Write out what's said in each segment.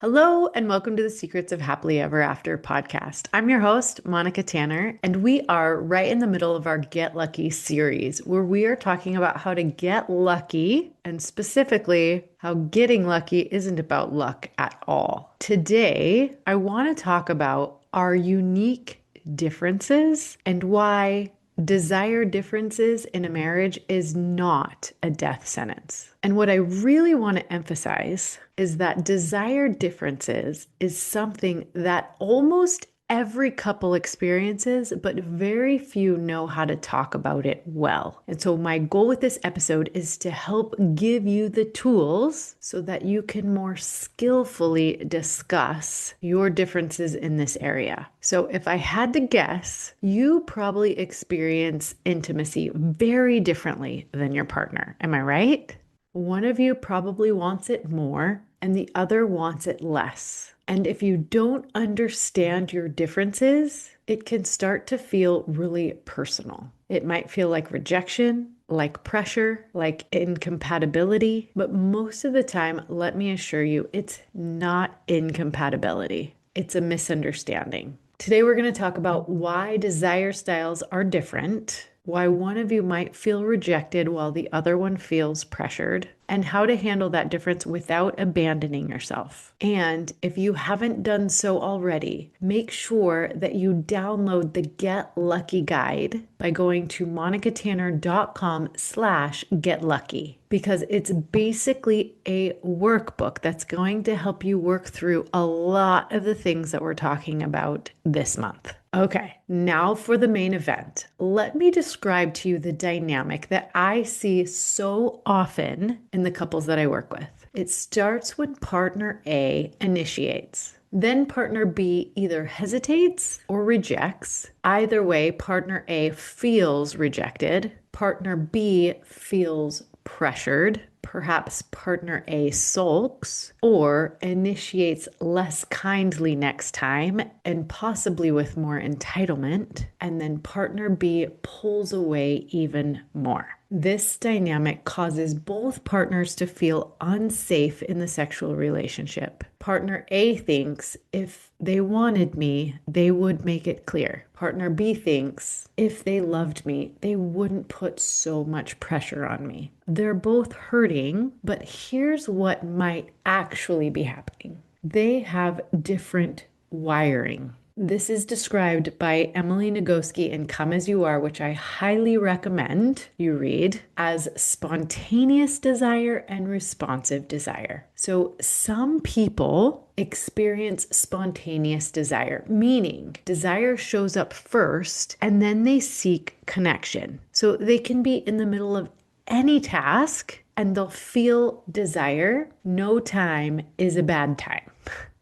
Hello, and welcome to the Secrets of Happily Ever After podcast. I'm your host, Monica Tanner, and we are right in the middle of our Get Lucky series, where we are talking about how to get lucky, and specifically, how getting lucky isn't about luck at all. Today, I want to talk about our unique differences and why desire differences in a marriage is not a death sentence. And what I really want to emphasize is that desire differences is something that almost every couple experiences, but very few know how to talk about it well. And so my goal with this episode is to help give you the tools so that you can more skillfully discuss your differences in this area. So if I had to guess, you probably experience intimacy very differently than your partner. Am I right? One of you probably wants it more and the other wants it less. And if you don't understand your differences, it can start to feel really personal. It might feel like rejection, like pressure, like incompatibility. But most of the time, let me assure you, it's not incompatibility. It's a misunderstanding. Today, we're going to talk about why desire styles are different, why one of you might feel rejected while the other one feels pressured, and how to handle that difference without abandoning yourself. And if you haven't done so already, make sure that you download the Get Lucky Guide by going to monicatanner.com/getlucky, because it's basically a workbook that's going to help you work through a lot of the things that we're talking about this month. Okay, now for the main event. Let me describe to you the dynamic that I see so often in the couples that I work with. It starts when partner A initiates. Then partner B either hesitates or rejects. Either way, partner A feels rejected. Partner B feels pressured. Perhaps partner A sulks or initiates less kindly next time and possibly with more entitlement. And then partner B pulls away even more. This dynamic causes both partners to feel unsafe in the sexual relationship. Partner A thinks if they wanted me, they would make it clear. Partner B thinks if they loved me, they wouldn't put so much pressure on me. They're both hurting, but here's what might actually be happening. They have different wiring. This is described by Emily Nagoski in Come As You Are, which I highly recommend you read, as spontaneous desire and responsive desire. So some people experience spontaneous desire, meaning desire shows up first and then they seek connection. So they can be in the middle of any task and they'll feel desire. No time is a bad time.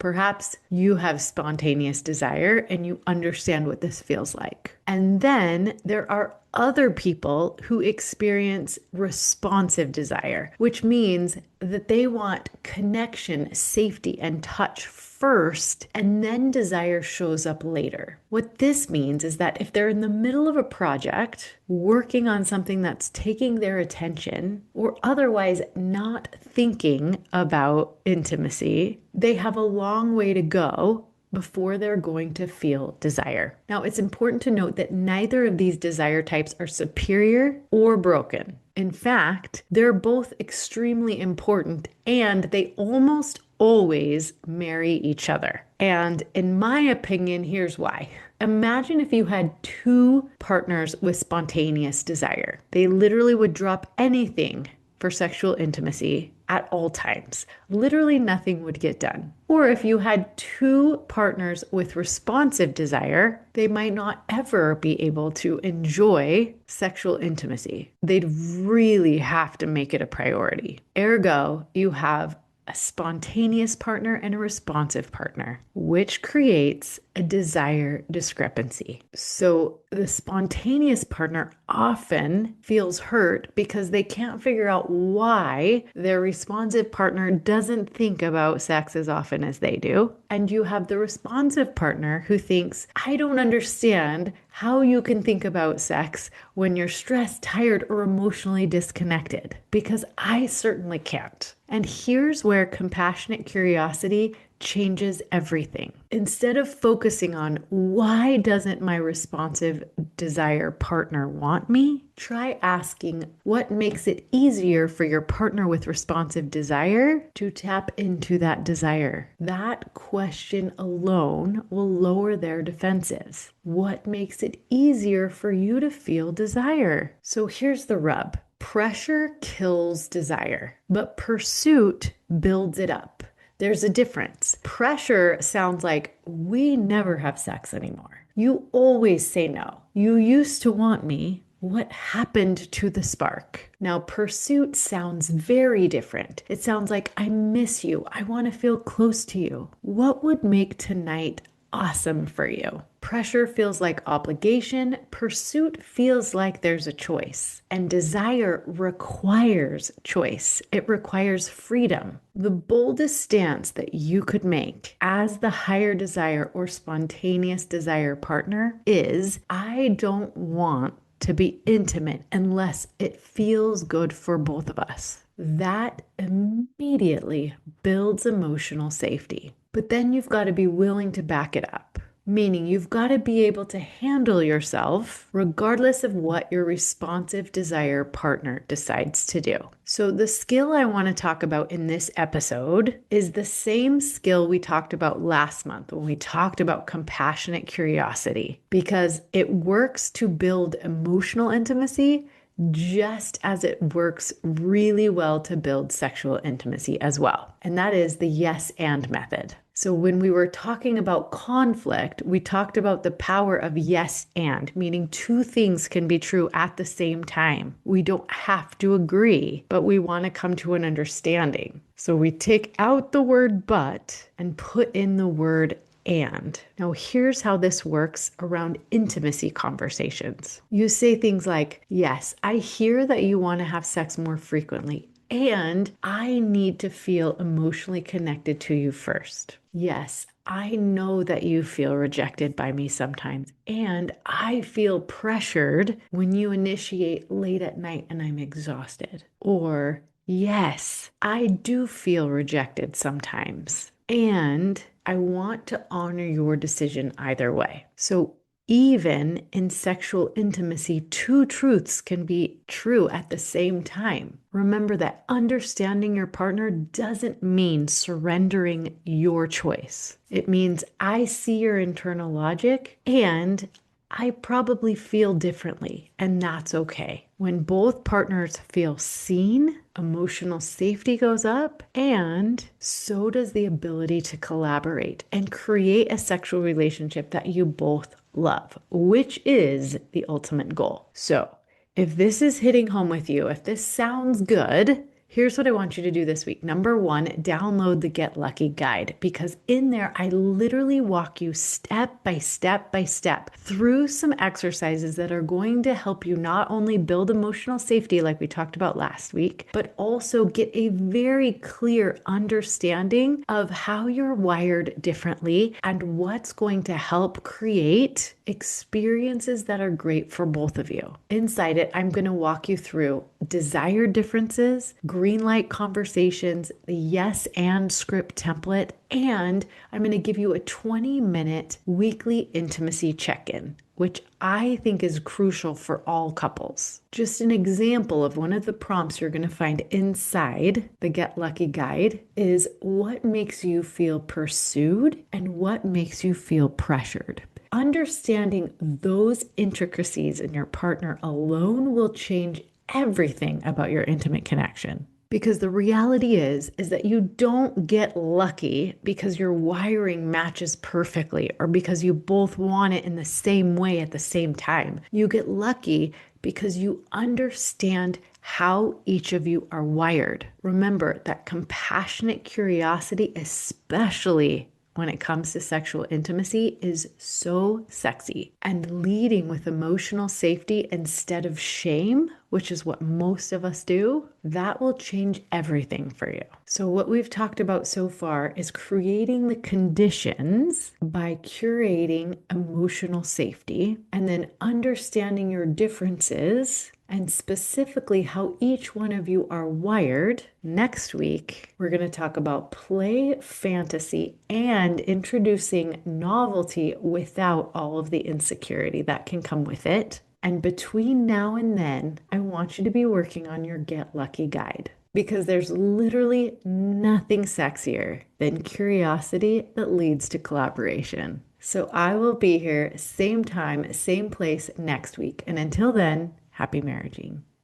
Perhaps you have spontaneous desire and you understand what this feels like. And then there are other people who experience responsive desire, which means that they want connection, safety, and touch first, and then desire shows up later. What this means is that if they're in the middle of a project, working on something that's taking their attention, or otherwise not thinking about intimacy, they have a long way to go before they're going to feel desire. Now, it's important to note that neither of these desire types are superior or broken. In fact, they're both extremely important and they almost always marry each other. And in my opinion, here's why. Imagine if you had two partners with spontaneous desire. They literally would drop anything for sexual intimacy at all times. Literally nothing would get done. Or if you had two partners with responsive desire, they might not ever be able to enjoy sexual intimacy. They'd really have to make it a priority. Ergo, you have a spontaneous partner and a responsive partner, which creates a desire discrepancy. So the spontaneous partner often feels hurt because they can't figure out why their responsive partner doesn't think about sex as often as they do. And you have the responsive partner who thinks, I don't understand how you can think about sex when you're stressed, tired, or emotionally disconnected, because I certainly can't. And here's where compassionate curiosity changes everything. Instead of focusing on why doesn't my responsive desire partner want me, try asking what makes it easier for your partner with responsive desire to tap into that desire. That question alone will lower their defenses. What makes it easier for you to feel desire? So here's the rub. Pressure kills desire, but pursuit builds it up. There's a difference. Pressure sounds like we never have sex anymore. You always say no. You used to want me. What happened to the spark? Now, pursuit sounds very different. It sounds like I miss you. I want to feel close to you. What would make tonight awesome for you? Pressure feels like obligation. Pursuit feels like there's a choice. And desire requires choice. It requires freedom. The boldest stance that you could make as the higher desire or spontaneous desire partner is, I don't want to be intimate unless it feels good for both of us. That immediately builds emotional safety. But then you've got to be willing to back it up. Meaning you've got to be able to handle yourself regardless of what your responsive desire partner decides to do. So the skill I want to talk about in this episode is the same skill we talked about last month when we talked about compassionate curiosity, because it works to build emotional intimacy just as it works really well to build sexual intimacy as well. And that is the yes and method. So when we were talking about conflict, we talked about the power of yes and, meaning two things can be true at the same time. We don't have to agree, but we want to come to an understanding. So we take out the word but and put in the word and. Now, here's how this works around intimacy conversations. You say things like, yes, I hear that you want to have sex more frequently, and I need to feel emotionally connected to you first. Yes, I know that you feel rejected by me sometimes, and I feel pressured when you initiate late at night and I'm exhausted. Or, yes, I do feel rejected sometimes, and I want to honor your decision either way. So even in sexual intimacy, two truths can be true at the same time. Remember that understanding your partner doesn't mean surrendering your choice. It means I see your internal logic and I probably feel differently, and that's okay. When both partners feel seen, emotional safety goes up, and so does the ability to collaborate and create a sexual relationship that you both love, which is the ultimate goal. So, if this is hitting home with you, if this sounds good, here's what I want you to do this week. Number one, download the Get Lucky guide, because in there, I literally walk you step by step by step through some exercises that are going to help you not only build emotional safety like we talked about last week, but also get a very clear understanding of how you're wired differently and what's going to help create experiences that are great for both of you. Inside it, I'm going to walk you through desired differences, green light conversations, the yes and script template, and I'm going to give you a 20-minute weekly intimacy check-in, which I think is crucial for all couples. Just an example of one of the prompts you're going to find inside the Get Lucky guide is what makes you feel pursued and what makes you feel pressured. Understanding those intricacies in your partner alone will change everything about your intimate connection. Because the reality is that you don't get lucky because your wiring matches perfectly or because you both want it in the same way at the same time. You get lucky because you understand how each of you are wired. Remember that compassionate curiosity, especially when it comes to sexual intimacy, is so sexy. And leading with emotional safety instead of shame, which is what most of us do, that will change everything for you. So what we've talked about so far is creating the conditions by curating emotional safety and then understanding your differences and specifically how each one of you are wired. Next week, we're going to talk about play, fantasy, and introducing novelty without all of the insecurity that can come with it. And between now and then, I want you to be working on your Get Lucky guide because there's literally nothing sexier than curiosity that leads to collaboration. So I will be here, same time, same place next week. And until then, happy marriaging.